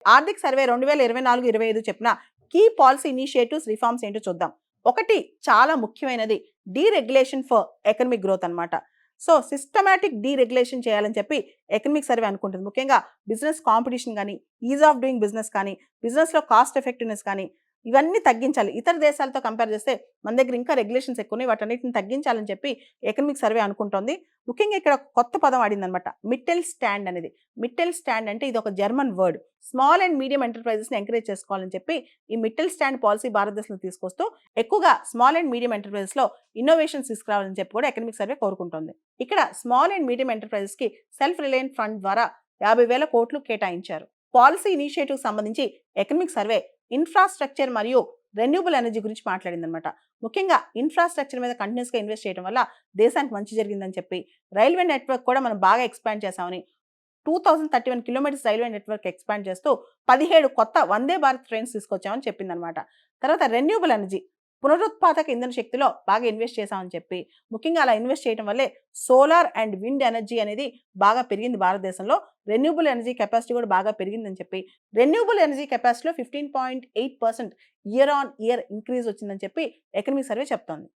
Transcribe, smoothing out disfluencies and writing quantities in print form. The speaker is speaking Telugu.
ఆర్థిక సర్వే 2024-25 చెప్పిన కీ పాలసీ ఇనిషియేటివ్స్, రిఫార్మ్స్ ఏంటో చూద్దాం. ఒకటి చాలా ముఖ్యమైనది డీరెగ్యులేషన్ ఫర్ ఎకనామిక్ గ్రోత్ అన్నమాట. సో, సిస్టమాటిక్ డీరెగ్యులేషన్ చేయాలని చెప్పి ఎకనామిక్ సర్వే అనుకుంటుంది. ముఖ్యంగా బిజినెస్ కాంపిటీషన్ గాని, ఈజ్ ఆఫ్ డూయింగ్ బిజినెస్ కానీ, బిజినెస్‌లో కాస్ట్ ఎఫెక్టివ్‌నెస్ కానీ, ఇవన్నీ తగ్గించాలి. ఇతర దేశాలతో కంపేర్ చేస్తే మన దగ్గర ఇంకా రెగ్యులేషన్స్ ఎక్కువున్నాయి. వాటన్నిటిని తగ్గించాలని చెప్పి ఎకనామిక్ సర్వే అనుకుంటోంది. ముఖ్యంగా ఇక్కడ ఒక కొత్త పదం వాడిందనమాట. మిట్టెల్ స్టాండ్ అనేది. మిట్టెల్ స్టాండ్ అంటే ఇది ఒక German word. Small and medium ఎంటర్‌ప్రైజెస్‌ని ఎంకరేజ్ చేసుకోవాలని చెప్పి ఈ మిట్టెల్ స్టాండ్ పాలసీ భారతదేశంలో తీసుకొస్తూ ఎక్కువగా స్మాల్ అండ్ మీడియం ఎంటర్‌ప్రైజెస్‌లో ఇన్నోవేషన్స్ తీసుకురావాలని చెప్పి కూడా ఎకనామిక్ సర్వే కోరుకుంటోంది. ఇక్కడ స్మాల్ అండ్ మీడియం ఎంటర్‌ప్రైజెస్‌కి సెల్ఫ్ రిలయన్స్ ఫండ్ ద్వారా 50,000 కోట్లు కేటాయించారు. పాలసీ ఇనిషియేటివ్‌కి సంబంధించి ఎకనామిక్ సర్వే ఇన్‌ఫ్రాస్ట్రక్చర్ మరియు రెన్యూబుల్ ఎనర్జీ గురించి మాట్లాడిందనమాట. ముఖ్యంగా ఇన్‌ఫ్రాస్ట్రక్చర్ మీద కంటిన్యూయస్‌గా ఇన్వెస్ట్ చేయడం వల్ల దేశానికి మంచి జరిగిందని చెప్పి, రైల్వే నెట్వర్క్ కూడా మనం బాగా ఎక్స్‌పాండ్ చేశామని, 2031 కిలోమీటర్స్ రైల్వే నెట్వర్క్ ఎక్స్‌పాండ్ చేస్తూ 17 కొత్త వందే భారత్ ట్రైన్స్ తీసుకొచ్చామని చెప్పిందనమాట. తర్వాత రెన్యూబుల్ ఎనర్జీ, పునరుత్పాదక ఇంధన శక్తిలో బాగా ఇన్వెస్ట్ చేశామని చెప్పి, ముఖ్యంగా అలా ఇన్వెస్ట్ చేయడం వల్లే సోలార్ అండ్ విండ్ ఎనర్జీ అనేది బాగా పెరిగింది భారతదేశంలో. రెన్యూబుల్ ఎనర్జీ కెపాసిటీ కూడా బాగా పెరిగిందని చెప్పి, రెన్యూబుల్ ఎనర్జీ కెపాసిటీలో 15.8% ఇయర్ ఆన్ ఇయర్ ఇంక్రీజ్ వచ్చిందని చెప్పి ఎకనామిక్ సర్వే చెప్తోంది.